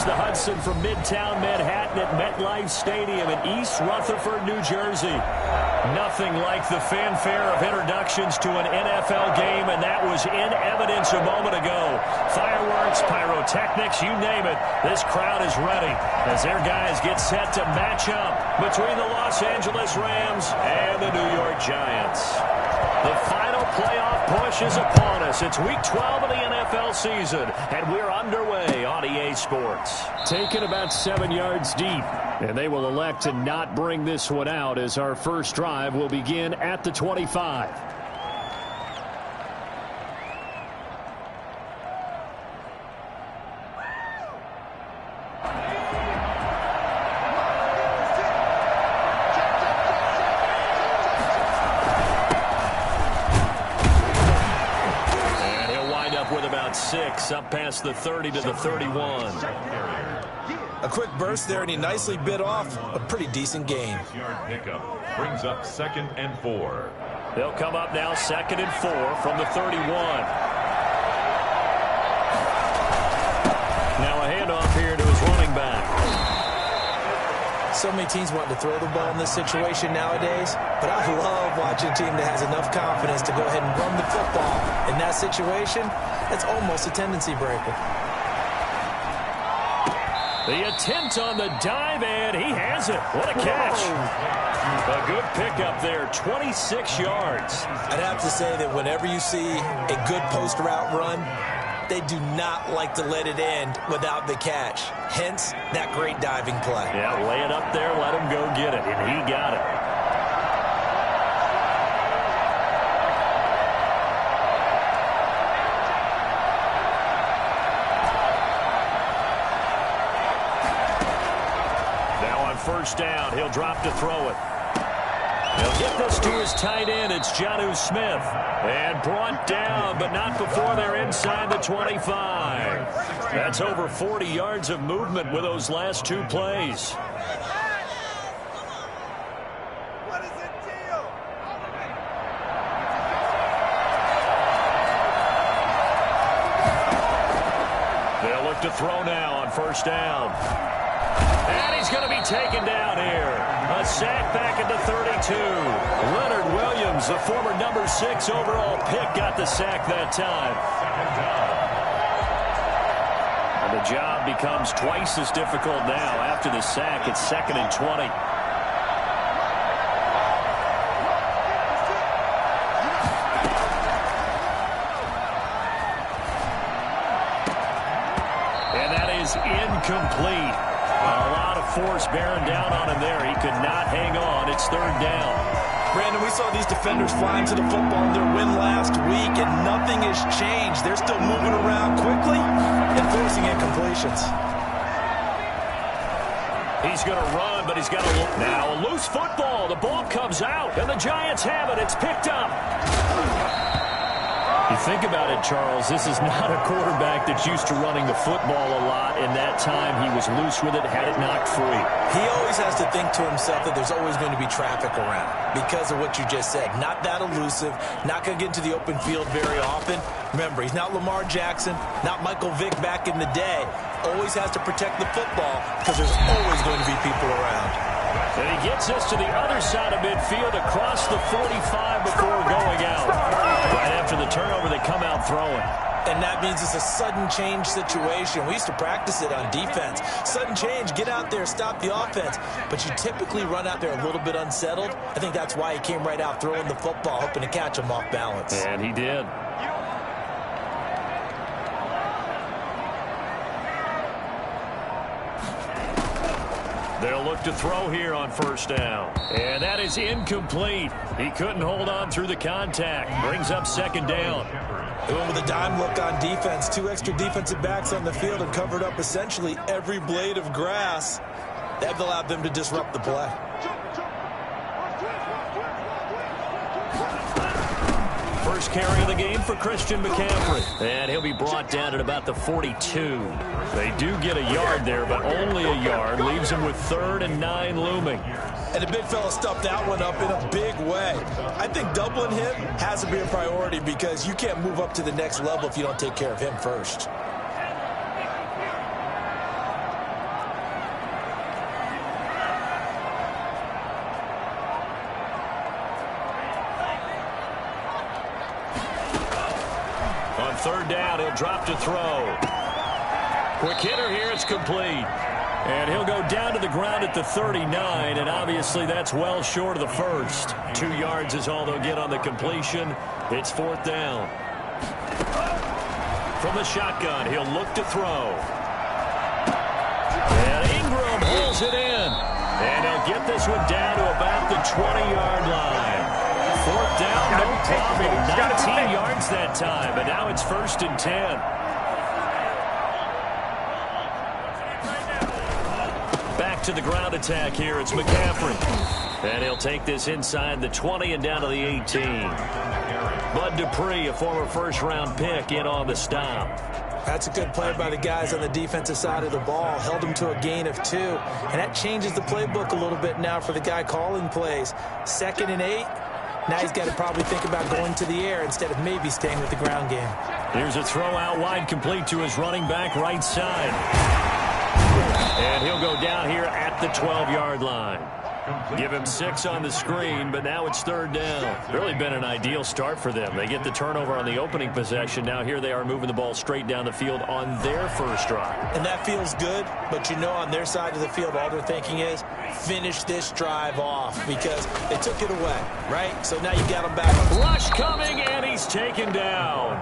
across the Hudson from Midtown Manhattan at MetLife Stadium in East Rutherford, New Jersey. Nothing like the fanfare of introductions to an NFL game, and that was in evidence a moment ago. Fireworks, pyrotechnics, you name it. This crowd is ready as their guys get set to match up between the Los Angeles Rams and the New York Giants. The final playoff push is upon us. It's Week 12 of the NFL season, and we're underway on EA Sports. Taken about 7 yards deep, and they will elect to not bring this one out as our first drive will begin at the 25. Up past the 30 to the 31. A quick burst there, and he nicely bit off a pretty decent gain. Pickup brings up 2nd and 4. They'll come up now 2nd and 4 from the 31. Now a handoff here to his running back. So many teams want to throw the ball in this situation nowadays, but I love watching a team that has enough confidence to go ahead and run the football. In that situation, it's almost a tendency breaker. The attempt on the dive, and he has it. What a catch. A good pickup there, 26 yards. I'd have to say that whenever you see a good post route run, they do not like to let it end without the catch. Hence, that great diving play. Yeah, lay it up there, let him go get it, and he got it. Now on first down, he'll drop to throw it. He'll get this to his tight end. It's Jonnu Smith. And brought down, but not before they're inside the 25. That's over 40 yards of movement with those last two plays. What is the deal? They'll look to throw now on first down. And he's going to be taken down here. A sack back at the 32. Leonard Williams, the former number 6 overall pick, got the sack that time. And the job becomes twice as difficult now. After the sack, it's 2nd and 20. And that is incomplete. A lot of force bearing down on him there. He could not hang on. It's 3rd down. Brandon, we saw these defenders flying to the football in their win last week, and nothing has changed. They're still moving around quickly and forcing incompletions. He's going to run, but he's got to look now. A loose football. The ball comes out, and the Giants have it. It's picked up. You think about it, Charles, this is not a quarterback that's used to running the football a lot, and that time he was loose with it, had it knocked free. He always has to think to himself that there's always going to be traffic around because of what you just said. Not that elusive, not going to get into the open field very often. Remember, he's not Lamar Jackson, not Michael Vick back in the day. Always has to protect the football because there's always going to be people around. And he gets us to the other side of midfield across the 45 before going out. Right after the turnover, they come out throwing. And that means it's a sudden change situation. We used to practice it on defense. Sudden change, get out there, stop the offense. But you typically run out there a little bit unsettled. I think that's why he came right out throwing the football, hoping to catch him off balance. And he did. They'll look to throw here on first down. And that is incomplete. He couldn't hold on through the contact. Brings up 2nd down. They went with a dime look on defense. 2 extra defensive backs on the field and covered up essentially every blade of grass. That allowed them to disrupt the play. First carry of the game for Christian McCaffrey. And he'll be brought down at about the 42. They do get a yard there, but only a yard. Leaves him with 3rd and 9 looming. And the big fella stuffed that one up in a big way. I think doubling him has to be a priority because you can't move up to the next level if you don't take care of him first. third down. He'll drop to throw. Quick hitter here. It's complete. And he'll go down to the ground at the 39, and obviously that's well short of the first. 2 yards is all they'll get on the completion. It's fourth down. From the shotgun, he'll look to throw. And Ingram holds it in. And he'll get this one down to about the 20-yard line. Fourth down, no problem. 19 yards that time, but now it's first and 10. Back to the ground attack here. It's McCaffrey. And he'll take this inside the 20 and down to the 18. Bud Dupree, a former first-round pick, in on the stop. That's a good play by the guys on the defensive side of the ball. Held him to a gain of 2. And that changes the playbook a little bit now for the guy calling plays. 2nd and 8. Now he's got to probably think about going to the air instead of maybe staying with the ground game. Here's a throw out wide, complete to his running back right side. And he'll go down here at the 12-yard line. Give him 6 on the screen, but now it's third down. Really been an ideal start for them. They get the turnover on the opening possession. Now here they are moving the ball straight down the field on their first drive. And that feels good, but you know on their side of the field all they're thinking is finish this drive off because they took it away, right? So now you got them back. Rush coming, and he's taken down.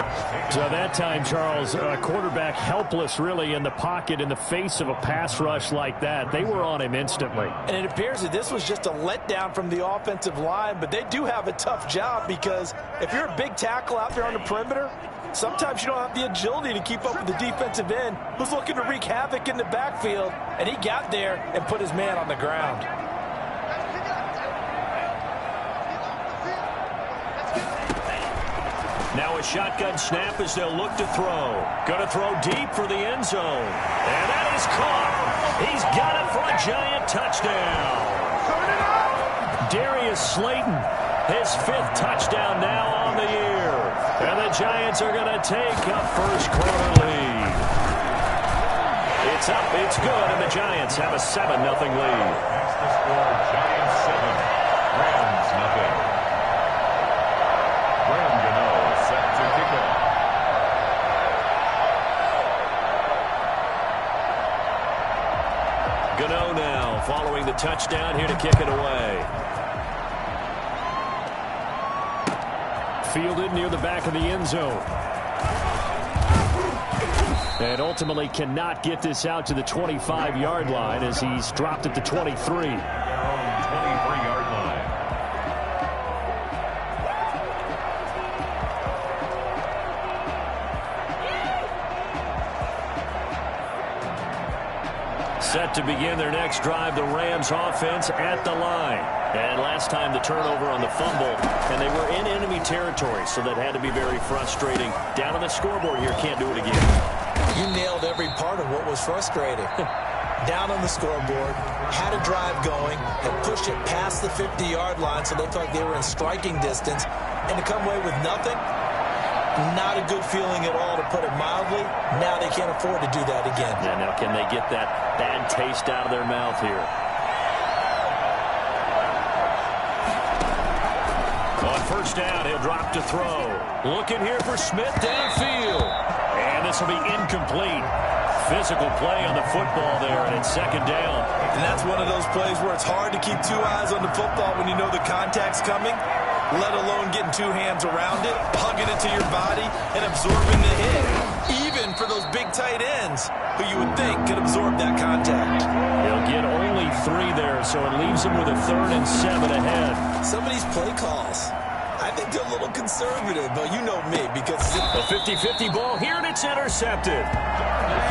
So that time, Charles, quarterback helpless really in the pocket in the face of a pass rush like that. They were on him instantly. And it appears that this was just a letdown from the offensive line, but they do have a tough job because if you're a big tackle out there on the perimeter, sometimes you don't have the agility to keep up with the defensive end who's looking to wreak havoc in the backfield, and he got there and put his man on the ground. Now a shotgun snap as they'll look to throw. Going to throw deep for the end zone. And that is caught. He's got it for a giant touchdown. Darius Slayton, his 5th touchdown now on the year. And the Giants are going to take a first-quarter lead. It's up, it's good, and the Giants have a 7-0 lead. That's the score, Giants 7, Rams nothing. Graham Gano set to kick off. Gano now following the touchdown here to kick it away. Fielded near the back of the end zone. And ultimately cannot get this out to the 25-yard line as he's dropped at the 23. 23-yard line. Set to begin their next drive, the Rams offense at the line. And last time the turnover on the fumble, and they were in enemy territory, so that had to be very frustrating. Down on the scoreboard here, can't do it again. You nailed every part of what was frustrating. Down on the scoreboard, had a drive going, had pushed it past the 50-yard line so they felt like they were in striking distance, and to come away with nothing, not a good feeling at all, to put it mildly. Now they can't afford to do that again. Yeah, now can they get that bad taste out of their mouth here? On first down, he'll drop to throw. Looking here for Smith downfield. And this will be incomplete. Physical play on the football there, and it's second down. And that's one of those plays where it's hard to keep 2 eyes on the football when you know the contact's coming, let alone getting 2 hands around it, hugging it to your body, and absorbing the hit. Even for those big tight ends who you would think could absorb that contact. He'll get only 3 there, so it leaves him with a 3rd and 7 ahead. Some of these play calls, I think they're a little conservative, but you know me, because a 50-50 ball here, and it's intercepted.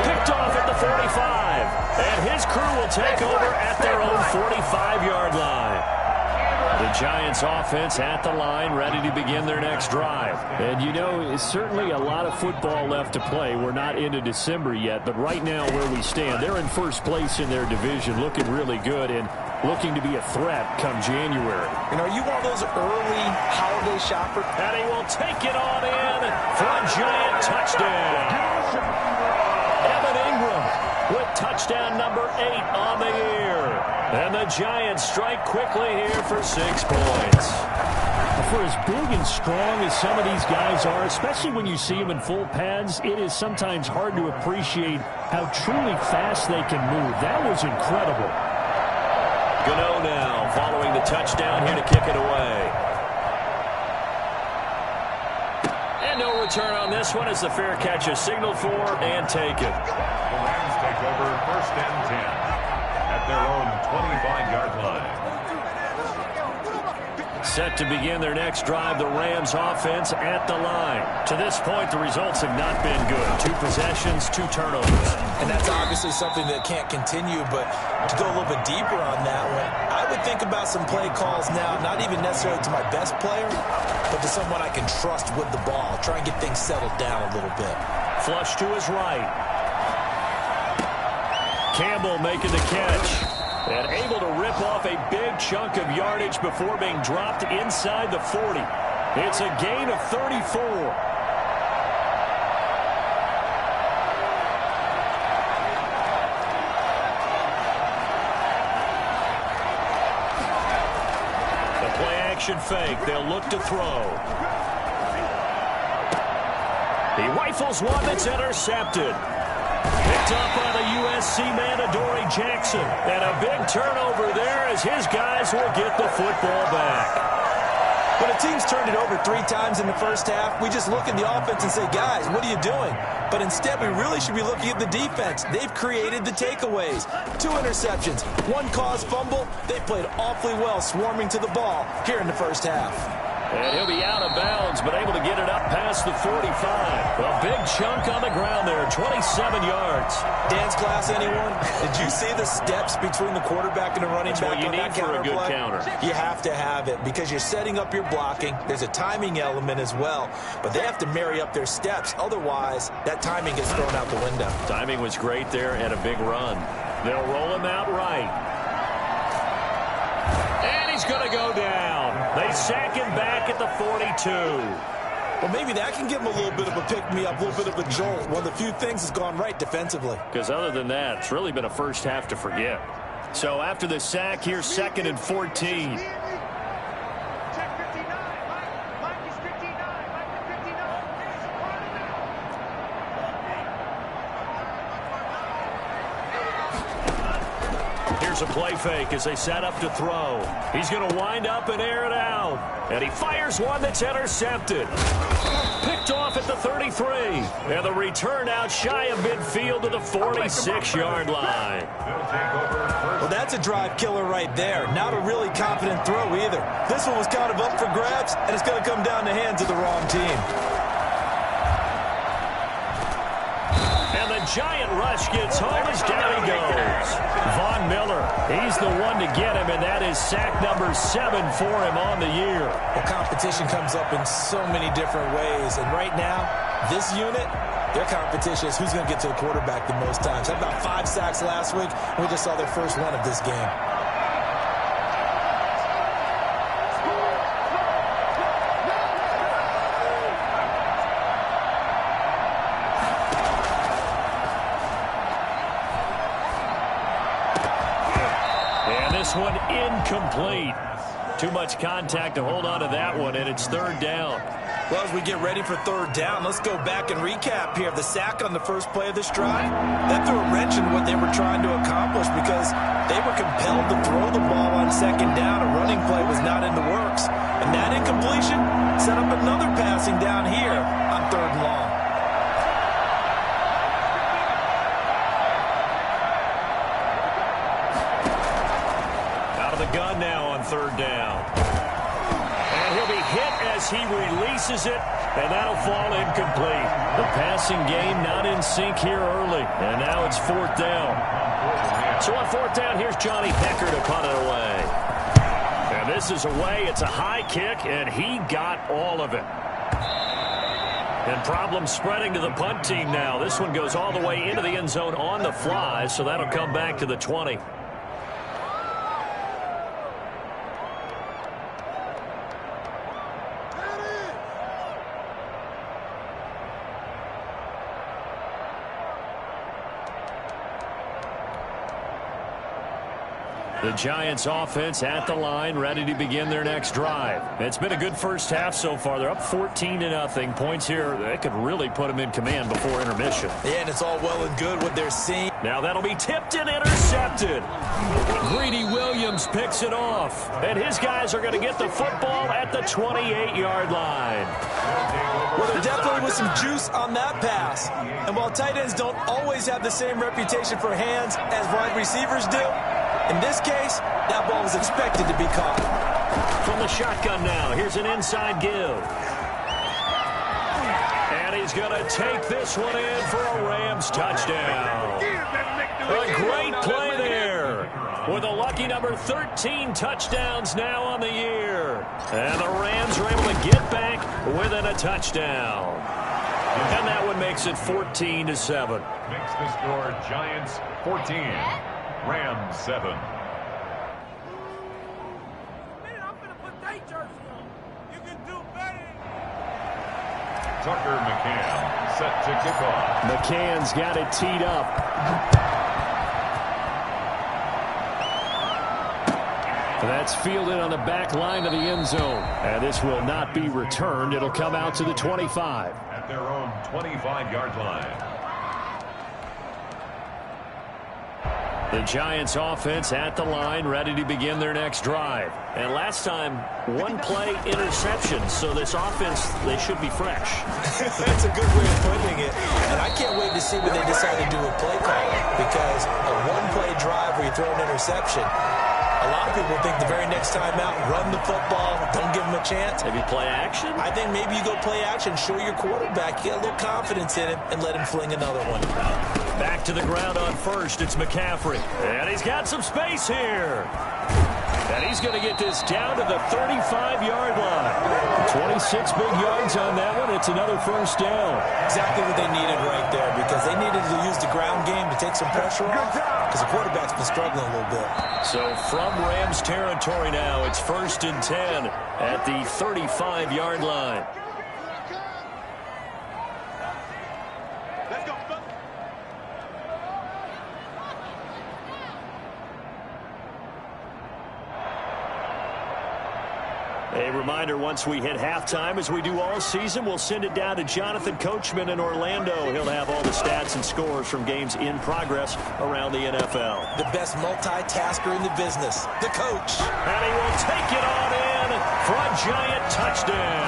Picked off at the 45, and his crew will take over at their own 45-yard line. The Giants offense at the line, ready to begin their next drive. And you know, it's certainly a lot of football left to play. We're not into December yet, but right now where we stand, they're in first place in their division, looking really good and looking to be a threat come January. And are you one of those early holiday shoppers? And he will take it on in for a giant touchdown. Evan Ingram with touchdown number 8 on the year. And the Giants strike quickly here for 6 points. For as big and strong as some of these guys are, especially when you see them in full pads, it is sometimes hard to appreciate how truly fast they can move. That was incredible. Gano now following the touchdown here to kick it away. And no return on this one as the fair catch is signaled for and taken. The Rams take over 1st and 10 at their own 25-yard line. Set to begin their next drive, the Rams offense at the line. To this point, the results have not been good. 2 possessions, 2 turnovers. And that's obviously something that can't continue, but to go a little bit deeper on that one, I would think about some play calls now, not even necessarily to my best player, but to someone I can trust with the ball. Try and get things settled down a little bit. Flush to his right. Campbell making the catch. And able to rip off a big chunk of yardage before being dropped inside the 40. It's a gain of 34. The play-action fake. They'll look to throw. He rifles one that's intercepted. Picked up by the USC man, Adoree Jackson. And a big turnover there as his guys will get the football back. When a team's turned it over 3 times in the first half, we just look at the offense and say, guys, what are you doing? But instead, we really should be looking at the defense. They've created the takeaways. 2 interceptions, 1 caused fumble. They played awfully well swarming to the ball here in the first half. And he'll be out of bounds, but able to get it up past the 45. A big chunk on the ground there, 27 yards. Dance class, anyone? Did you see the steps between the quarterback and the running That's back what you on need that for a good play? counter. You have to have it because you're setting up your blocking. There's a timing element as well, but they have to marry up their steps. Otherwise, that timing gets thrown out the window. Timing was great there and a big run. They'll roll him out right. And he's going to go down. They sack him back at the 42. Well, maybe that can give him a little bit of a pick-me-up, a little bit of a jolt. One of the few things has gone right defensively. Because other than that, it's really been a first half to forget. So after the sack, here's 2nd and 14. A play fake as they set up to throw. He's going to wind up and air it out. And he fires one that's intercepted. Picked off at the 33. And the return out shy of midfield to the 46-yard line. Well, that's a drive killer right there. Not a really confident throw either. This one was kind of up for grabs, and it's going to come down the hands of the wrong team. Giant rush gets home as down he goes. Von Miller, he's the one to get him, and that is sack number 7 for him on the year. Well, competition comes up in so many different ways, and right now, this unit, their competition is who's going to get to the quarterback the most times. Had about 5 sacks last week, and we just saw their first one of this game. One incomplete. Too much contact to hold on to that one, and it's 3rd down. Well, as we get ready for 3rd down, let's go back and recap here. The sack on the first play of this drive, that threw a wrench in what they were trying to accomplish because they were compelled to throw the ball on 2nd down. A running play was not in the works. And that incompletion set up another passing down here on 3rd and long. Gun now on 3rd down. And he'll be hit as he releases it, and that'll fall incomplete. The passing game not in sync here early, and now it's 4th down. So on 4th down, here's Johnny Hecker to punt it away. And this is away. It's a high kick, and he got all of it. And problems spreading to the punt team now. This one goes all the way into the end zone on the fly, so that'll come back to the 20. The Giants offense at the line, ready to begin their next drive. It's been a good first half so far. They're up 14-0. Points here, they could really put them in command before intermission. Yeah, and it's all well and good what they're seeing. Now that'll be tipped and intercepted. Greedy Williams picks it off. And his guys are going to get the football at the 28-yard line. Well, there definitely was some juice on that pass. And while tight ends don't always have the same reputation for hands as wide receivers do, in this case, that ball was expected to be caught. From the shotgun now, here's an inside give. And he's going to take this one in for a Rams touchdown. A great play there. With a lucky number 13 touchdowns now on the year. And the Rams are able to get back within a touchdown. And that one makes it 14-7. Makes the score Giants 14, Rams 7. Tucker McCann set to kick off. McCann's got it teed up. That's fielded on the back line of the end zone. And this will not be returned. It'll come out to the 25. At their own 25-yard line. The Giants offense at the line, ready to begin their next drive. And last time, one play interception. So this offense, they should be fresh. That's a good way of putting it. And I can't wait to see what they decide to do with play calling. Because a one-play drive where you throw an interception, a lot of people think the very next time out, run the football, don't give them a chance. Maybe play action? I think maybe you go play action, show your quarterback, get a little confidence in him, and let him fling another one. Back to the ground on first, it's McCaffrey. And he's got some space here. And he's going to get this down to the 35-yard line. 26 big yards on that one. It's another first down. Exactly what they needed right there, because they needed to use the ground game to take some pressure off, because the quarterback's been struggling a little bit. So from Rams territory now, it's 1st and 10 at the 35-yard line. A reminder, once we hit halftime, as we do all season, we'll send it down to Jonathan Coachman in Orlando. He'll have all the stats and scores from games in progress around the NFL. The best multitasker in the business, the coach. And he will take it on in for a Giant touchdown.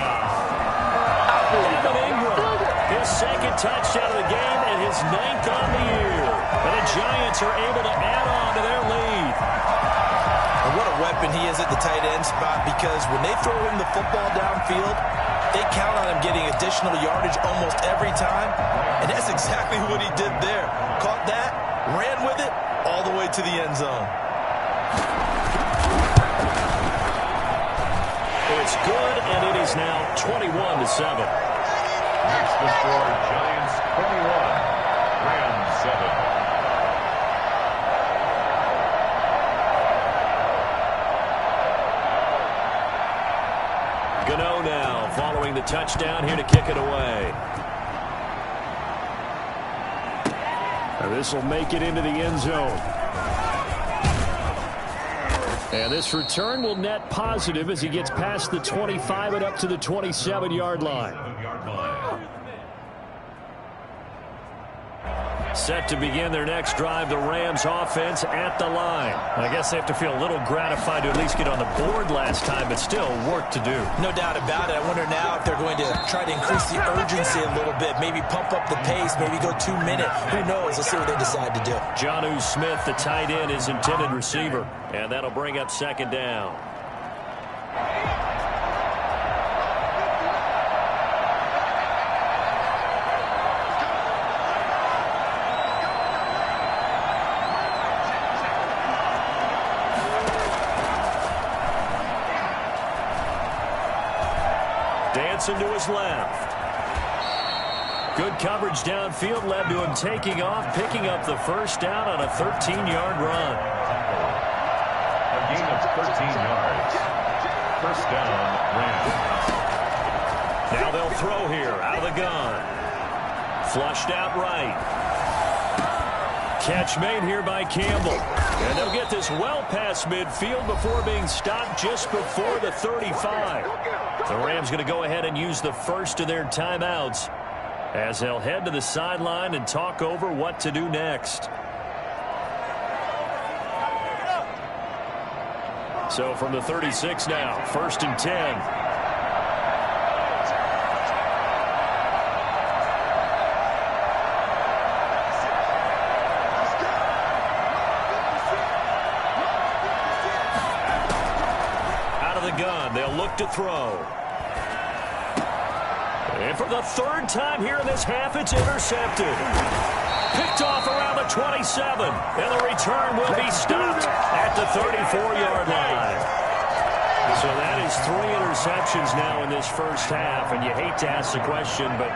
Evan Ingram, his second touchdown of the game and his 9th on the year. And the Giants are able to add on to their lead. And what a weapon he is at the tight end spot, because when they throw him the football downfield, they count on him getting additional yardage almost every time. And that's exactly what he did there. Caught that, ran with it, all the way to the end zone. It's good, and it is now 21-7. Makes the score Giants 21, Rams 7. Gano now following the touchdown, here to kick it away. And this will make it into the end zone. And this return will net positive as he gets past the 25 and up to the 27-yard line. Set to begin their next drive, the Rams offense at the line. I guess they have to feel a little gratified to at least get on the board last time, but still work to do. No doubt about it. I wonder now if they're going to try to increase the urgency a little bit, maybe pump up the pace, maybe go 2 minute. Who knows? Let's see what they decide to do. Jonnu Smith, the tight end, is intended receiver, and that'll bring up 2nd down. Dancing to his left. Good coverage downfield led to him taking off, picking up the first down on a 13-yard run. A gain of 13 yards. First down, Rams. Now they'll throw here out of the gun. Flushed out right. Catch made here by Campbell. And they'll get this well past midfield before being stopped just before the 35. The Rams going to go ahead and use the first of their timeouts as they'll head to the sideline and talk over what to do next. So from the 36 now, 1st and 10. Gun. They'll look to throw. And for the 3rd time here in this half, it's intercepted. Picked off around the 27. And the return will be stopped at the 34-yard line. So that is 3 interceptions now in this first half. And you hate to ask the question, but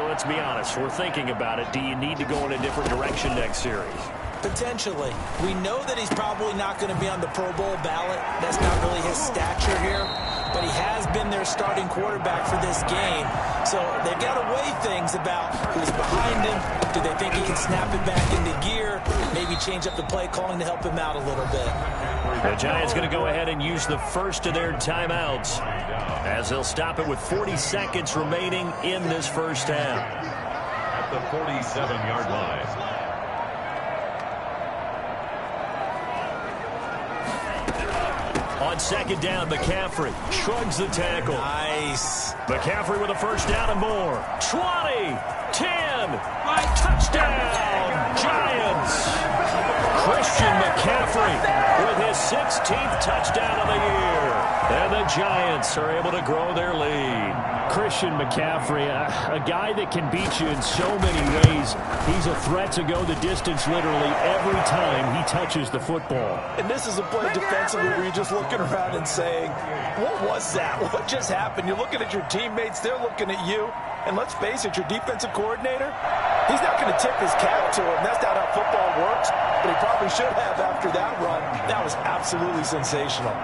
let's be honest. We're thinking about it. Do you need to go in a different direction next series? Potentially. We know that he's probably not going to be on the Pro Bowl ballot. That's not really his stature here. But he has been their starting quarterback for this game. So they've got to weigh things about who's behind him. Do they think he can snap it back into gear? Maybe change up the play calling to help him out a little bit. The Giants going to go ahead and use the first of their timeouts as they'll stop it with 40 seconds remaining in this first half. At the 47-yard line. On 2nd down, McCaffrey shrugs the tackle. Nice. McCaffrey with a first down and more. 20, 10, touchdown, Giants. Christian McCaffrey with his 16th touchdown of the year. And the Giants are able to grow their lead. Christian McCaffrey, a guy that can beat you in so many ways. He's a threat to go the distance literally every time he touches the football. And this is a play defensively where you're just looking around and saying, what was that? What just happened? You're looking at your teammates. They're looking at you. And let's face it, your defensive coordinator, he's not going to tip his cap to him. That's not how football works. But he probably should have after that run. That was absolutely sensational.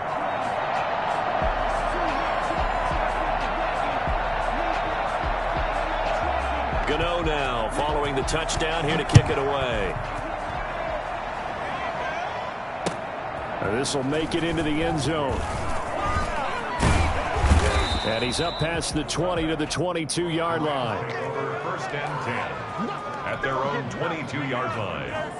Gano now following the touchdown here to kick it away. This will make it into the end zone. And he's up past the 20 to the 22-yard line. Over 1st and 10 at their own 22-yard line.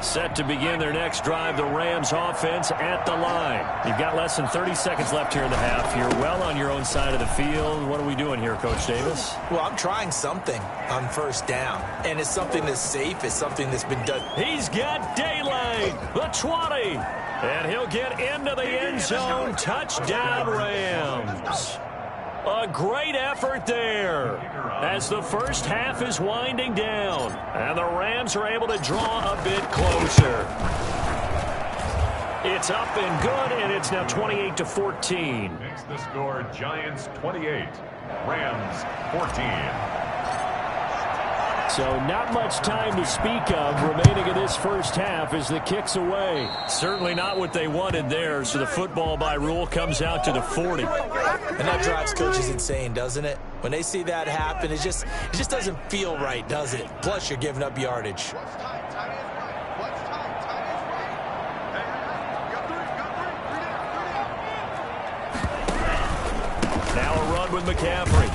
Set to begin their next drive, the Rams offense at the line. You've got less than 30 seconds left here in the half. You're well on your own side of the field. What are we doing here, Coach Davis? Well, I'm trying something on 1st down. And it's something that's safe. It's something that's been done. He's got daylight. The 20. And he'll get into the end zone. Touchdown, Rams. A great effort there as the first half is winding down. And the Rams are able to draw a bit closer. It's up and good, and it's now 28-14. Makes the score Giants 28, Rams 14. So not much time to speak of remaining in this first half as the kick's away. Certainly not what they wanted there, so the football by rule comes out to the 40. And that drives coaches insane, doesn't it? When they see that happen, it just doesn't feel right, does it? Plus, you're giving up yardage. Now a run with McCaffrey.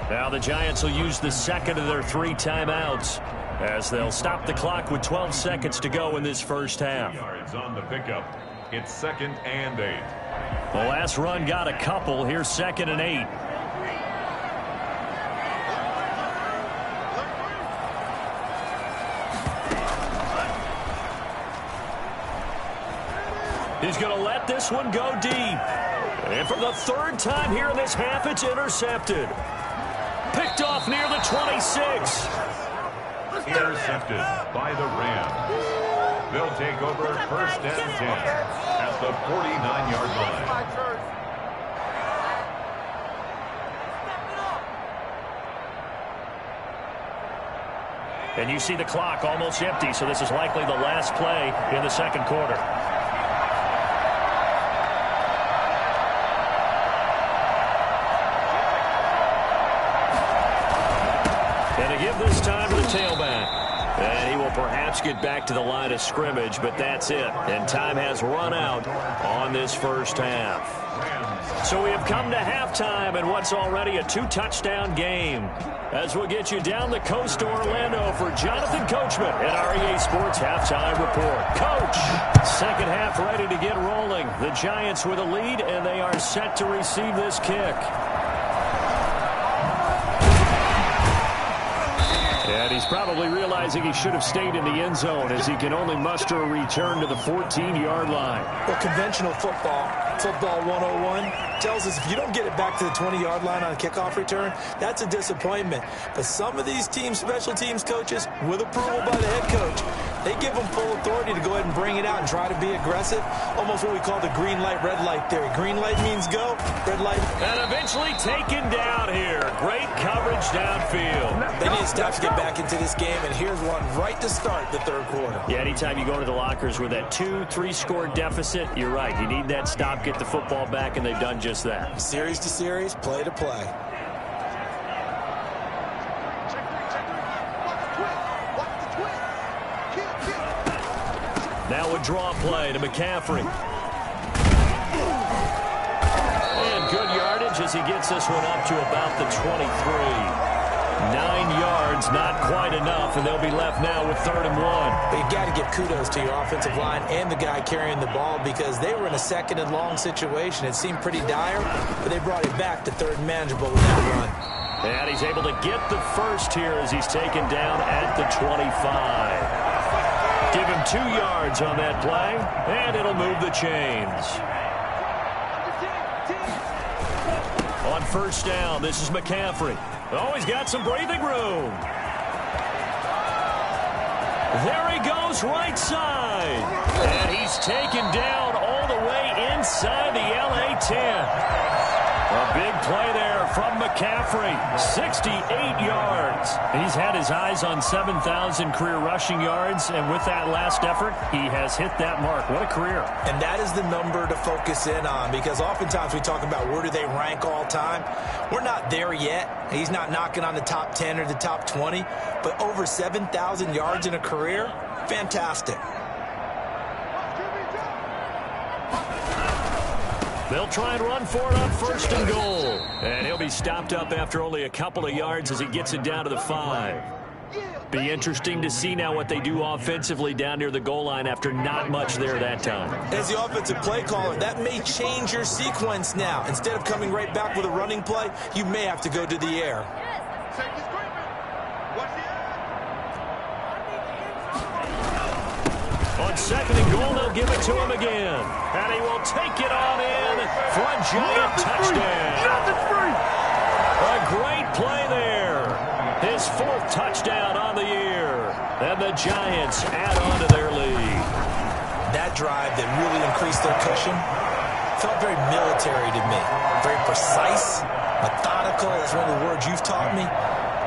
Now the Giants will use the second of their 3 timeouts as they'll stop the clock with 12 seconds to go in this first half. Yards on the pickup. It's 2nd and 8. The last run got a couple. Here's 2nd and 8. He's going to let this one go deep. And for the 3rd time here in this half, it's intercepted. Picked off near the 26. Intercepted by the Rams. They'll take over 1st and 10 at the 49-yard line. And you see the clock almost empty, so this is likely the last play in the 2nd quarter. They give this time to the tailback. And he will perhaps get back to the line of scrimmage, but that's it. And time has run out on this first half. So we have come to halftime in what's already a 2-touchdown game. As we'll get you down the coast to Orlando for Jonathan Coachman at our EA Sports Halftime Report. Coach, second half ready to get rolling. The Giants with a lead, and they are set to receive this kick. And he's probably realizing he should have stayed in the end zone as he can only muster a return to the 14-yard line. Well, conventional football 101, tells us if you don't get it back to the 20-yard line on a kickoff return, that's a disappointment. But some of these teams, special teams coaches, with approval by the head coach, they give them full authority to go ahead and bring it out and try to be aggressive. Almost what we call the green light, red light theory. Green light means go, red light. And eventually taken down here. Great coverage downfield. They need to stop to get back into this game, and here's one right to start the third quarter. Yeah, anytime you go to the lockers with that 2-3 score deficit, you're right. You need that stop, get the football back, and they've done just that. Series to series, play to play. Now a draw play to McCaffrey. And good yardage as he gets this one up to about the 23. 9 yards, not quite enough, and they'll be left now with 3rd and 1. But you got to give kudos to your offensive line and the guy carrying the ball because they were in a 2nd and long situation. It seemed pretty dire, but they brought it back to 3rd and manageable with that run. And he's able to get the first here as he's taken down at the 25. Give him 2 yards on that play, and it'll move the chains. On first down, this is McCaffrey. Oh, he's got some breathing room. There he goes, right side. And he's taken down all the way inside the LA 10. A big play there from McCaffrey, 68 yards. He's had his eyes on 7,000 career rushing yards, and with that last effort, he has hit that mark. What a career. And that is the number to focus in on because oftentimes we talk about where do they rank all time. We're not there yet. He's not knocking on the top 10 or the top 20, but over 7,000 yards in a career, fantastic. They'll try and run for it on 1st and goal. And he'll be stopped up after only a couple of yards as he gets it down to the 5. Be interesting to see now what they do offensively down near the goal line after not much there that time. As the offensive play caller, that may change your sequence now. Instead of coming right back with a running play, you may have to go to the air. On 2nd and goal, they'll give it to him again. And he will take it on in for a giant touchdown. A great play there. His 4th touchdown on the year. And the Giants add on to their lead. That drive that really increased their cushion felt very military to me. Very precise, methodical. That's one of the words you've taught me.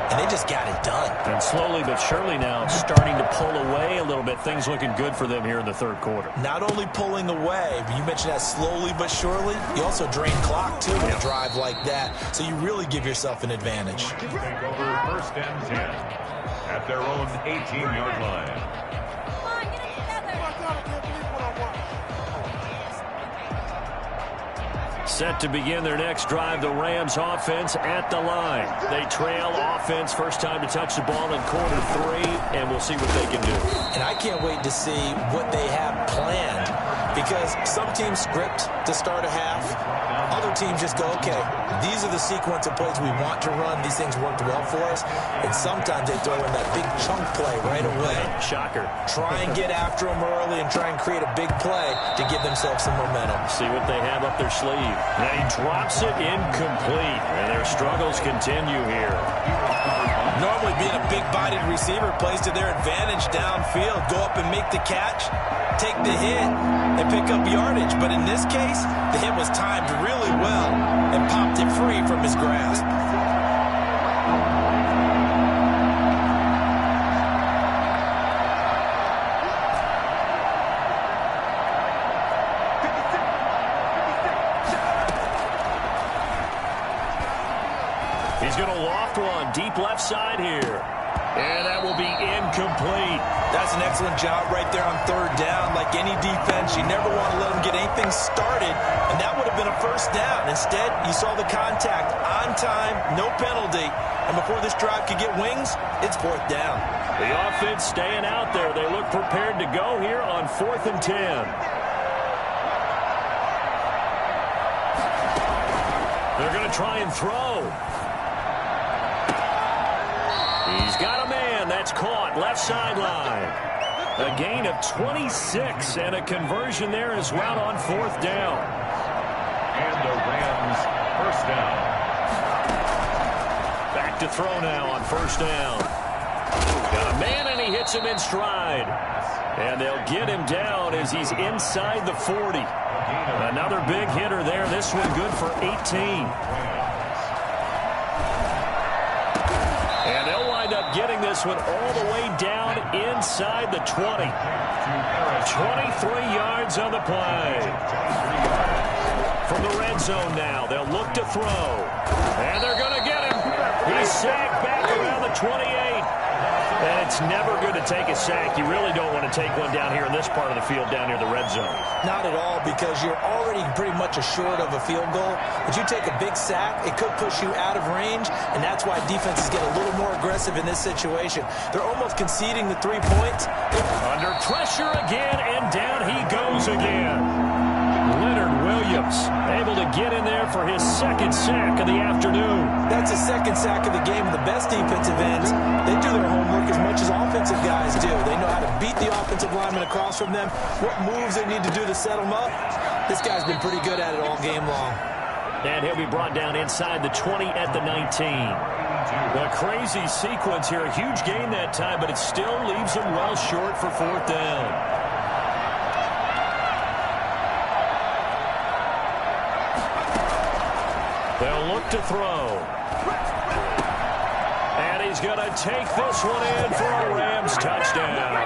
And they just got it done. And slowly but surely now starting to pull away a little bit. Things looking good for them here in the 3rd quarter. Not only pulling away, but you mentioned that slowly but surely. You also drain clock, too, in a drive like that. So you really give yourself an advantage. Take over 1st and 10 at their own 18-yard line. Set to begin their next drive, the Rams offense at the line. They trail offense, first time to touch the ball in quarter 3, and we'll see what they can do. And I can't wait to see what they have planned because some teams script to start a half. Other teams just go, okay, these are the sequence of plays we want to run. These things worked well for us. And sometimes they throw in that big chunk play right away. Shocker. Try and get after them early and try and create a big play to give themselves some momentum. See what they have up their sleeve. Now he drops it incomplete, and their struggles continue here. Normally being a big-bodied receiver plays to their advantage downfield. Go up and make the catch, take the hit, and pick up yardage. But in this case, the hit was timed really well and popped it free from his grasp. He's going to loft one deep left side here. And that will be incomplete. That's an excellent job right there on third down. Like any defense, you never want to let them get anything started, and that would have been a first down. Instead, you saw the contact on time, no penalty, and before this drive could get wings, it's fourth down. The offense staying out there. They look prepared to go here on 4th and 10. They're going to try and throw. He's got a man. That's caught. Left sideline. A gain of 26 and a conversion there as well on 4th down. And the Rams first down. Back to throw now on 1st down. Got a man and he hits him in stride. And they'll get him down as he's inside the 40. Another big hitter there. This one good for 18. And they'll wind up getting this one all the way down inside the 20. 23 yards on the play. From the red zone now, they'll look to throw. And they're going to get him. He's sacked back around the 28. And it's never good to take a sack. You really don't want to take one down here in this part of the field down near the red zone. Not at all, because you're already pretty much assured of a field goal. But you take a big sack, it could push you out of range, and that's why defenses get a little more aggressive in this situation. They're almost conceding the 3 points. Under pressure again, and down he goes again. Leonard Williams able to get in there for his second sack of the afternoon. That's his second sack of the game. And the best defensive ends, they do their homework as much as offensive guys do. They know how to beat the offensive lineman across from them, what moves they need to do to set them up. This guy's been pretty good at it all game long. And he'll be brought down inside the 20 at the 19. A crazy sequence here. A huge gain that time, but it still leaves them well short for 4th down. They'll look to throw. And he's going to take this one in for a Rams touchdown.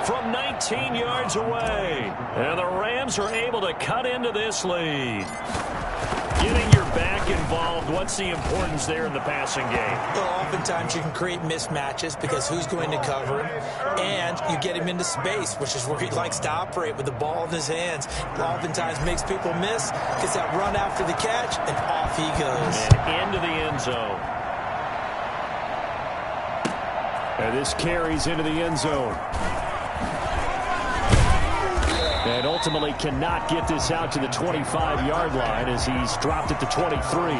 From 19 yards away. And the Rams are able to cut into this lead. Getting your back involved, what's the importance there in the passing game? Well, oftentimes you can create mismatches because who's going to cover him, and you get him into space, which is where he likes to operate with the ball in his hands. Oftentimes makes people miss, gets that run after the catch, and off he goes. And into the end zone. And this carries into the end zone. And ultimately cannot get this out to the 25-yard line as he's dropped at the 23.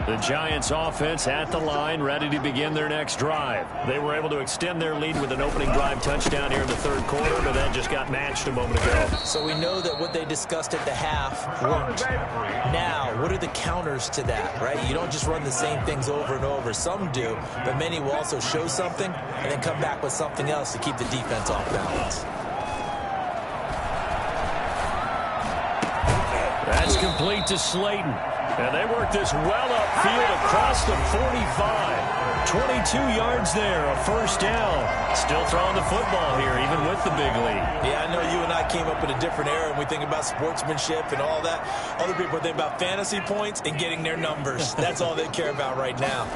The Giants offense at the line, ready to begin their next drive. They were able to extend their lead with an opening drive touchdown here in the third quarter, but that just got matched a moment ago. So we know that what they discussed at the half worked. Now, what are the counters to that, right? You don't just run the same things over and over. Some do, but many will also show something and then come back with something else to keep the defense off balance. That's complete to Slayton. And they work this well upfield across the 45. 22 yards there, a first down. Still throwing the football here, even with the big lead. Yeah, I know you and I came up in a different era, and we think about sportsmanship and all that. Other people think about fantasy points and getting their numbers. That's all they care about right now.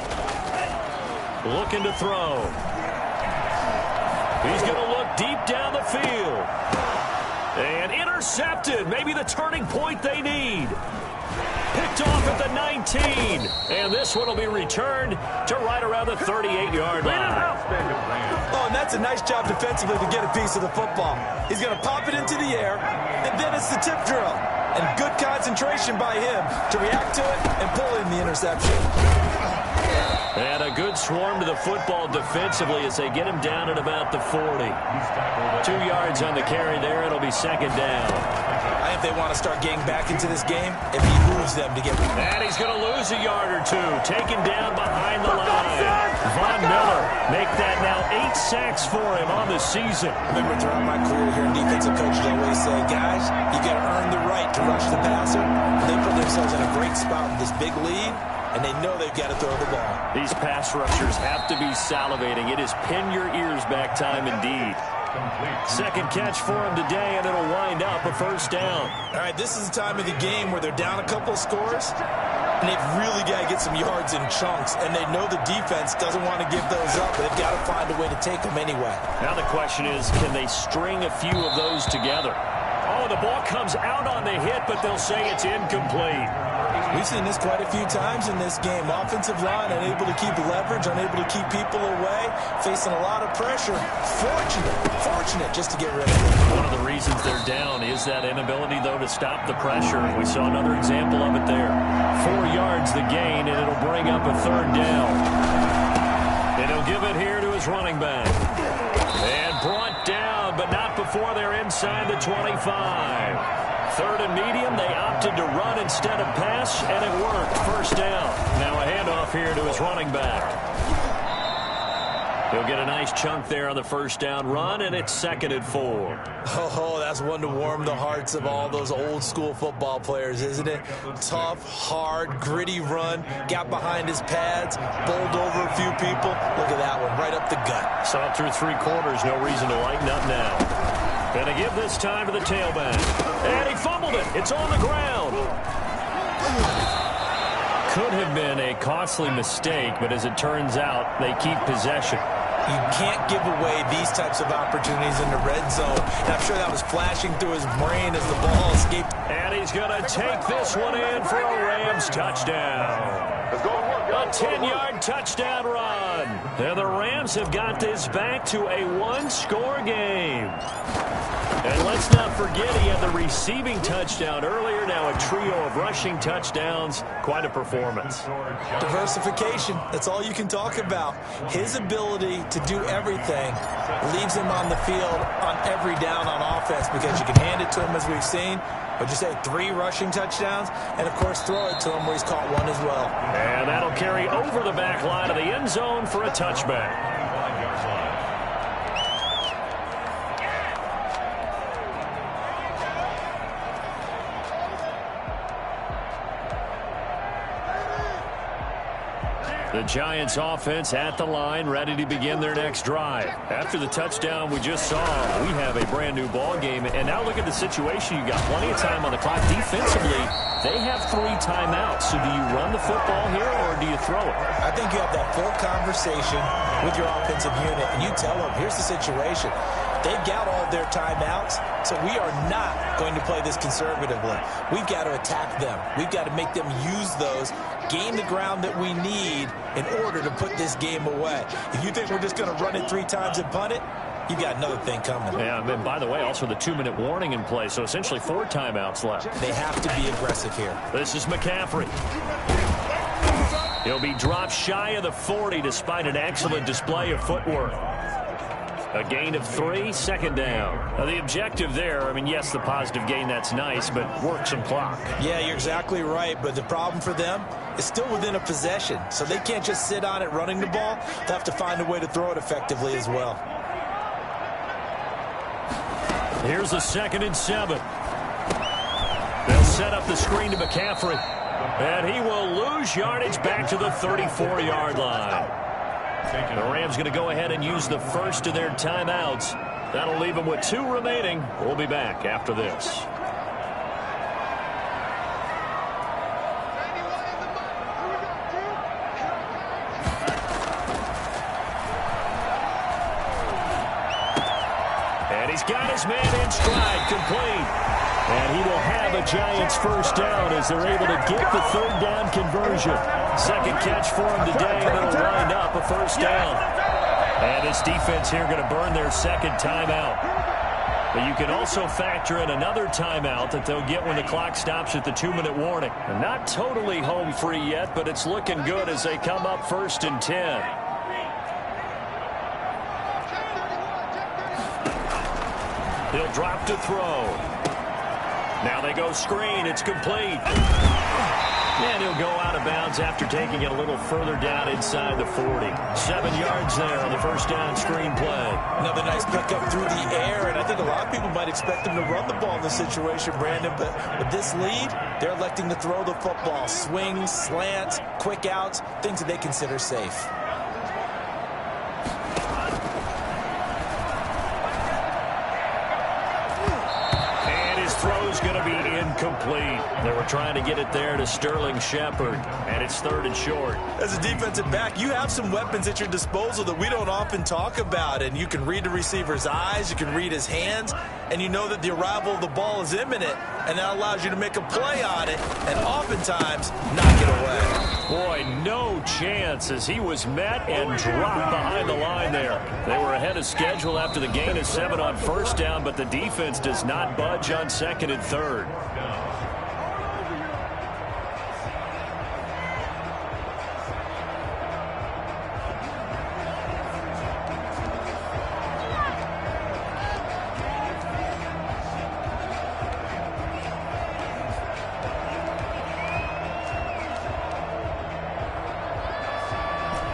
Looking to throw. He's going to look deep down the field. And intercepted. Maybe the turning point they need. Picked off at the 19. And this one will be returned to right around the 38-yard line. Oh, and that's a nice job defensively to get a piece of the football. He's going to pop it into the air, and then it's the tip drill. And good concentration by him to react to it and pull in the interception. And a good swarm to the football defensively as they get him down at about the 40. 2 yards on the carry there. It'll be second down. I think they want to start getting back into this game if he moves them to get... And he's going to lose a yard or two. Taken down behind the line. Von Miller make that now 8 sacks for him on the season. I remember throughout my career here, defensive coaches always say, guys, you got to earn the right to rush the passer. They put themselves in a great spot with this big lead, and they know they've got to throw the ball. These pass rushers have to be salivating. It is pin your ears back time indeed. Second catch for him today, and it'll wind up a first down. All right, this is the time of the game where they're down a couple of scores, and they've really got to get some yards in chunks, and they know the defense doesn't want to give those up, but they've got to find a way to take them anyway. Now the question is, can they string a few of those together? Oh, the ball comes out on the hit, but they'll say it's incomplete. We've seen this quite a few times in this game. Offensive line unable to keep leverage, unable to keep people away, facing a lot of pressure. Fortunate just to get rid of it. One of the reasons they're down is that inability, though, to stop the pressure. We saw another example of it there. 4 yards the gain, and it'll bring up a third down. And he'll give it here to his running back. And brought down, but not before they're inside the 25. Third and medium, they opted to run instead of pass, and it worked. First down. Now a handoff here to his running back. He'll get a nice chunk there on the first down run, and it's 2nd and 4. Oh, that's one to warm the hearts of all those old-school football players, isn't it? Tough, hard, gritty run. Got behind his pads, bowled over a few people. Look at that one, right up the gut. Saw it through 3 quarters. No reason to lighten up now. Going to give this time to the tailback. And he fumbled it. It's on the ground. Could have been a costly mistake, but as it turns out, they keep possession. You can't give away these types of opportunities in the red zone. And I'm sure that was flashing through his brain as the ball escaped. And he's going to take this one in for a Rams touchdown. A 10-yard touchdown run. And the Rams have got this back to a 1-score game. And let's not forget he had the receiving touchdown earlier. Now a trio of rushing touchdowns. Quite a performance. Diversification. That's all you can talk about. His ability to do everything leaves him on the field on every down on offense because you can hand it to him as we've seen. But you say 3 rushing touchdowns, and, of course, throw it to him where he's caught 1 as well. And that'll carry over the back line of the end zone for a touchback. The Giants offense at the line, ready to begin their next drive. After the touchdown we just saw, we have a brand new ball game. And now look at the situation. You got plenty of time on the clock. Defensively, they have 3 timeouts. So do you run the football here or do you throw it? I think you have that full conversation with your offensive unit, and you tell them, here's the situation. They've got all their timeouts, so we are not going to play this conservatively. We've got to attack them. We've got to make them use those, gain the ground that we need in order to put this game away. If you think we're just going to run it 3 times and punt it, you've got another thing coming. Yeah, and by the way, also the 2-minute warning in play, so essentially 4 timeouts left. They have to be aggressive here. This is McCaffrey. He'll be dropped shy of the 40 despite an excellent display of footwork. A gain of 3, 2nd down. Now the objective there, I mean, yes, the positive gain, that's nice, but work some clock. Yeah, you're exactly right, but the problem for them is still within a possession, so they can't just sit on it running the ball. They have to find a way to throw it effectively as well. Here's a 2nd and 7. They'll set up the screen to McCaffrey, and he will lose yardage back to the 34-yard line. The Rams going to go ahead and use the first of their timeouts. That'll leave them with 2 remaining. We'll be back after this. And he's got his man in stride, complete. And he will have a Giants first down as they're able to get the 3rd down conversion. 2nd catch for him today, and it'll wind up a first down. And this defense here going to burn their 2nd timeout. But you can also factor in another timeout that they'll get when the clock stops at the 2-minute warning. And not totally home free yet, but it's looking good as they come up 1st and 10. He'll drop to throw. Now they go screen. It's complete. And he'll go out of bounds after taking it a little further down inside the 40. 7 yards there on the first down screen play. Another nice pickup through the air, and I think a lot of people might expect them to run the ball in this situation, Brandon, but with this lead, they're electing to throw the football. Swings, slants, quick outs, things that they consider safe. throw's going to be incomplete. They were trying to get it there to Sterling Shepard, and it's 3rd and short. As a defensive back, you have some weapons at your disposal that we don't often talk about, and you can read the receiver's eyes, you can read his hands, and you know that the arrival of the ball is imminent, and that allows you to make a play on it and oftentimes knock it away. Boy, no chance as he was met and dropped behind the line there. They were ahead of schedule after the gain of 7 on 1st down, but the defense does not budge on 2nd and 3rd.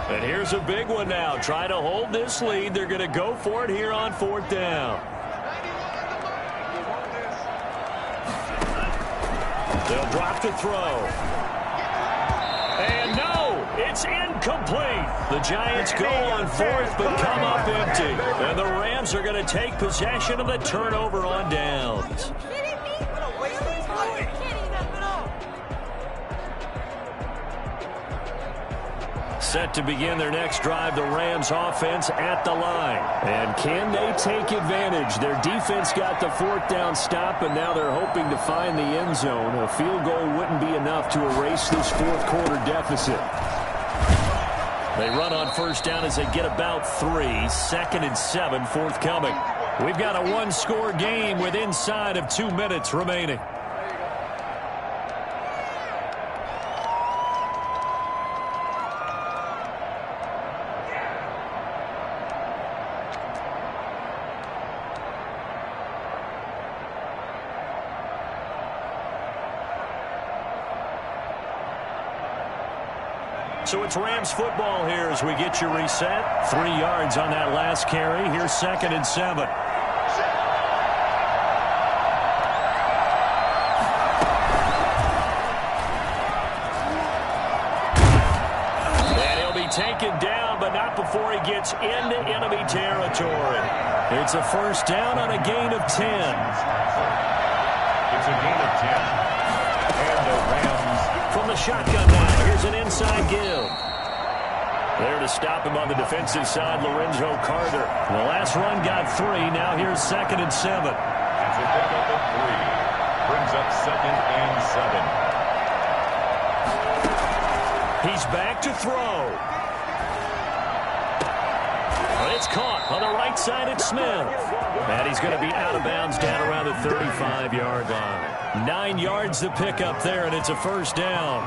And here's a big one now. Try to hold this lead. They're going to go for it here on 4th down. They'll drop to throw. And no, it's incomplete. The Giants go on 4th but come up empty. And the Rams are going to take possession of the turnover on downs. Set to begin their next drive, the Rams offense at the line. And can they take advantage? Their defense got the 4th down stop, and now they're hoping to find the end zone. A field goal wouldn't be enough to erase this 4th quarter deficit. They run on 1st down as they get about 3. 2nd and 7 forthcoming. We've got a 1-score game with inside of 2 minutes remaining. So it's Rams football here as we get you reset. 3 yards on that last carry. Here's 2nd and 7. And he'll be taken down, but not before he gets into enemy territory. It's a 1st down on a gain of 10. It's a gain of 10. And the Rams from the shotgun now. Here's an inside give. There to stop him on the defensive side, Lorenzo Carter. The last run got 3. Now here's 2nd and 7. It's a pickup of 3. Brings up 2nd and 7. He's back to throw. But it's caught on the right side at Smith. And he's going to be out of bounds down around the 35-yard line. 9 yards to pick up there, and it's a 1st down.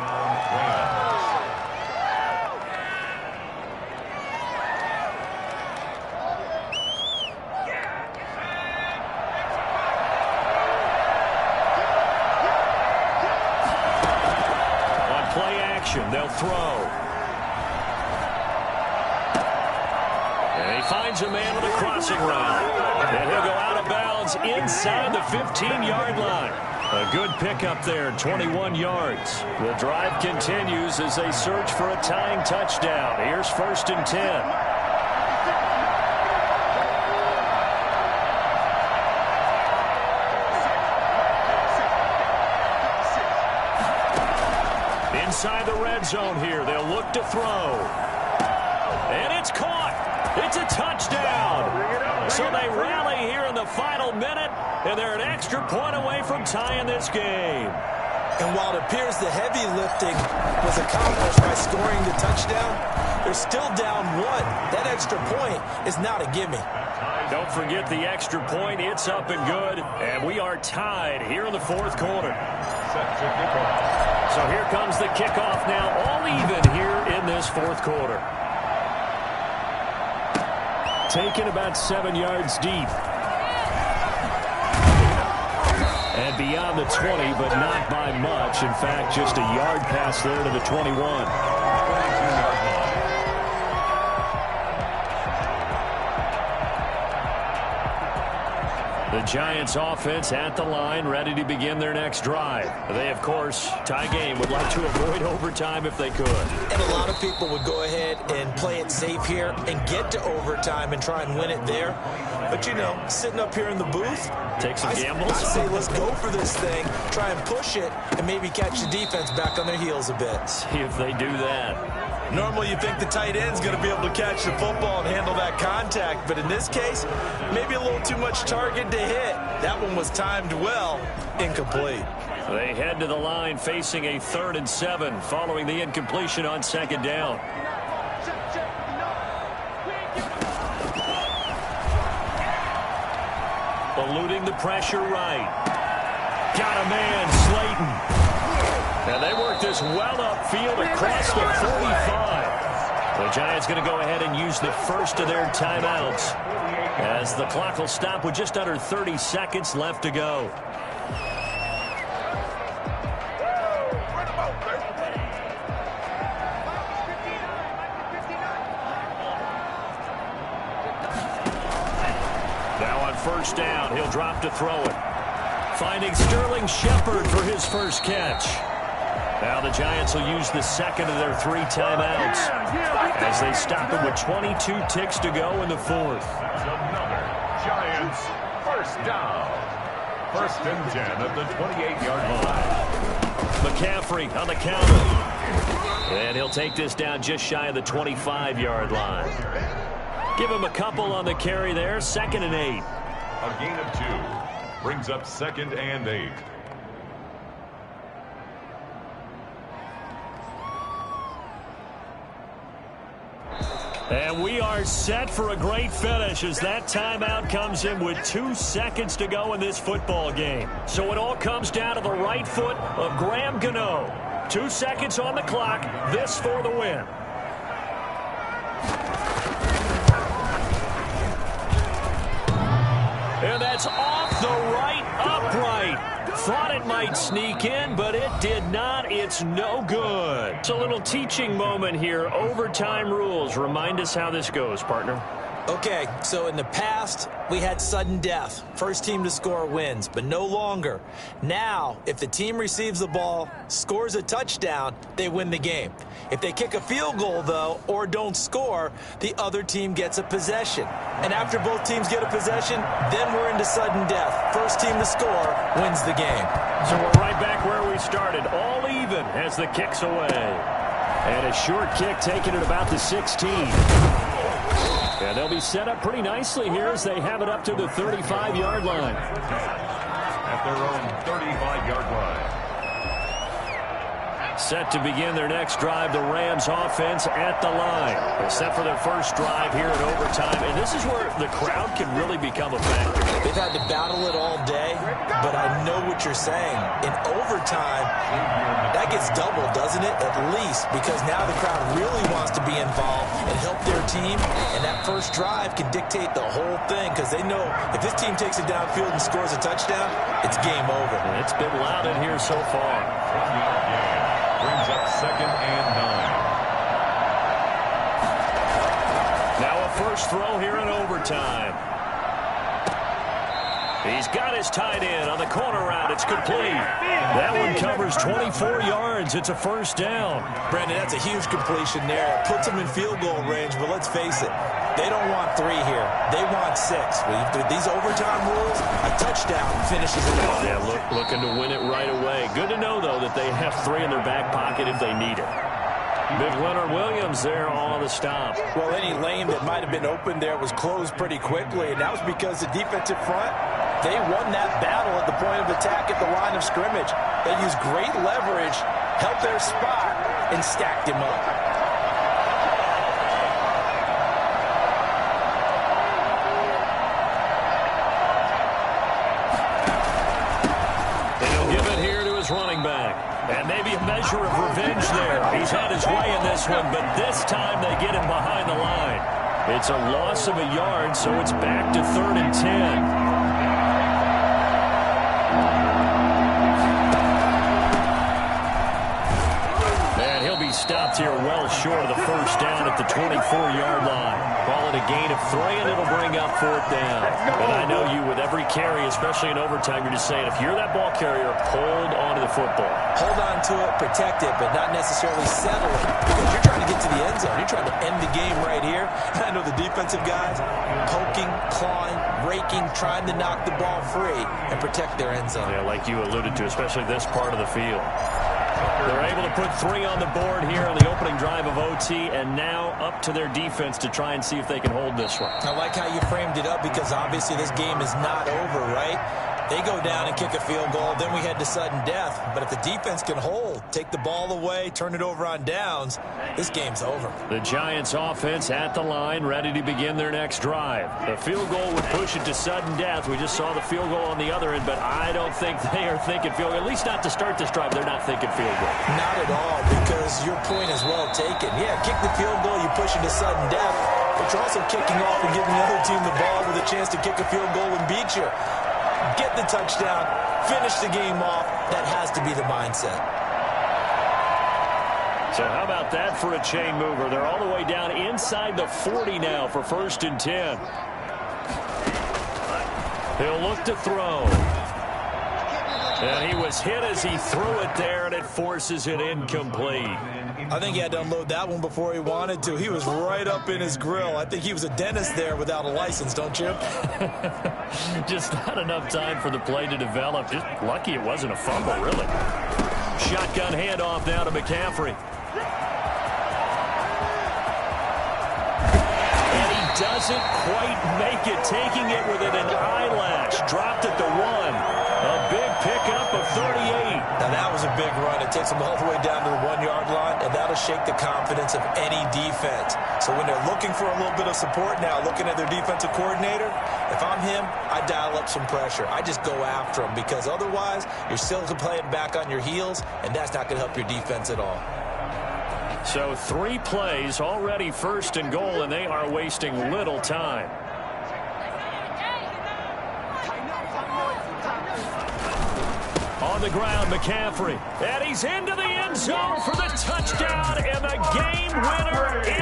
On play action, they'll throw. And he finds a man with a crossing route. And he'll go out of bounds inside the 15-yard line. A good pickup there, 21 yards. The drive continues as they search for a tying touchdown. Here's 1st and 10. Inside the red zone here, they'll look to throw. And it's caught. It's a touchdown. So they rally here in the final minute, and they're an extra point away from tying this game. And while it appears the heavy lifting was accomplished by scoring the touchdown, they're still down 1. That extra point is not a gimme. Don't forget the extra point. It's up and good, and we are tied here in the 4th quarter. So here comes the kickoff now, all even here in this 4th quarter. Taken about 7 yards deep. And beyond the 20, but not by much. In fact, just a yard pass there to the 21. The Giants offense at the line, ready to begin their next drive. They, of course, tie game, would like to avoid overtime if they could. And a lot of people would go ahead and play it safe here and get to overtime and try and win it there. But, you know, sitting up here in the booth, take some gambles. I say let's go for this thing, try and push it, and maybe catch the defense back on their heels a bit. See if they do that. Normally you think the tight end's going to be able to catch the football and handle that contact, but in this case, maybe a little too much target to hit. That one was timed well, incomplete. They head to the line facing a 3rd and 7 following the incompletion on 2nd down. Eluding the pressure right. Got a man, Slayton. And they work this well upfield across the 45. The Giants going to go ahead and use the first of their timeouts as the clock will stop with just under 30 seconds left to go. Now on 1st down, he'll drop to throw it. Finding Sterling Shepard for his first catch. Now the Giants will use the 2nd of their 3 timeouts as they stop it with 22 ticks to go in the 4th. That's another Giants 1st down. 1st and 10 at the 28-yard line. McCaffrey on the counter. And he'll take this down just shy of the 25-yard line. Give him a couple on the carry there. 2nd and 8. A gain of 2 brings up 2nd and 8. And we are set for a great finish as that timeout comes in with 2 seconds to go in this football game. So it all comes down to the right foot of Graham Gano. 2 seconds on the clock. This for the win. And that's off the right upright. Thought it might sneak in, but it did not. It's no good. It's a little teaching moment here. Overtime rules. Remind us how this goes, partner. Okay, so in the past, we had sudden death. First team to score wins, but no longer. Now, if the team receives the ball, scores a touchdown, they win the game. If they kick a field goal, though, or don't score, the other team gets a possession. And after both teams get a possession, then we're into sudden death. First team to score wins the game. So we're right back where we started, all even as the kick's away. And a short kick taken at about the 16. And they'll be set up pretty nicely here as they have it up to the 35-yard line. At their own 35-yard line. Set to begin their next drive, the Rams offense at the line. They're set for their first drive here in overtime, and this is where the crowd can really become a factor. They've had to battle it all day, but I know what you're saying. In overtime, that gets doubled, doesn't it? At least, because now the crowd really wants to be involved and help their team, and that first drive can dictate the whole thing because they know if this team takes it downfield and scores a touchdown, it's game over. And it's been loud in here so far. Brings up 2nd and 9. Now a first throw here in overtime. He's got his tight end on the corner route. It's complete. That one covers 24 yards. It's a first down. Brandon, that's a huge completion there. It puts them in field goal range, but let's face it, they don't want 3 here. They want 6. With these overtime rules, a touchdown finishes it off. Yeah, looking to win it right away. Good to know, though, that they have 3 in their back pocket if they need it. Big Leonard Williams there on the stop. Well, any lane that might have been open there was closed pretty quickly, and that was because the defensive front, they won that battle at the point of attack at the line of scrimmage. They used great leverage, held their spot, and stacked him up. And he'll give it here to his running back. And maybe a measure of revenge there. He's had his way in this one, but this time they get him behind the line. It's a loss of a yard, so it's back to 3rd and 10. Stopped here well short of the first down at the 24-yard line. Call it a gain of 3, and it'll bring up 4th down. And I know you, with every carry, especially in overtime, you're just saying, if you're that ball carrier, hold on to the football. Hold on to it, protect it, but not necessarily settle it. Because you're trying to get to the end zone. You're trying to end the game right here. I know the defensive guys poking, clawing, raking, trying to knock the ball free and protect their end zone. Yeah, like you alluded to, especially this part of the field. They're able to put 3 on the board here on the opening drive of OT, and now up to their defense to try and see if they can hold this one. I like how you framed it up, because obviously this game is not over, right? They go down and kick a field goal, then we head to sudden death. But if the defense can hold, take the ball away, turn it over on downs, this game's over. The Giants offense at the line, ready to begin their next drive. The field goal would push it to sudden death. We just saw the field goal on the other end, but I don't think they are thinking field goal. At least not to start this drive, they're not thinking field goal. Not at all, because your point is well taken. Yeah, kick the field goal, you push it to sudden death, but you're also kicking off and giving the other team the ball with a chance to kick a field goal and beat you. Get the touchdown, finish the game off. That has to be the mindset. So how about that for a chain mover? They're all the way down inside the 40 now for 1st and 10. He'll look to throw. And he was hit as he threw it there, and it forces it incomplete. I think he had to unload that one before he wanted to. He was right up in his grill. I think he was a dentist there without a license, don't you? Just not enough time for the play to develop. Just lucky it wasn't a fumble, really. Shotgun handoff now to McCaffrey. And he doesn't quite make it, taking it within an eyelash. Dropped at the 1. A big pickup of 38. Now that was a big run. It takes them all the way down to the 1-yard line, and that'll shake the confidence of any defense. So when they're looking for a little bit of support now, looking at their defensive coordinator, if I'm him, I dial up some pressure. I just go after him, because otherwise you're still playing back on your heels, and that's not going to help your defense at all. So 3 plays, already 1st and goal, and they are wasting little time. On the ground, McCaffrey. And he's into the end zone for the touchdown and the game winner.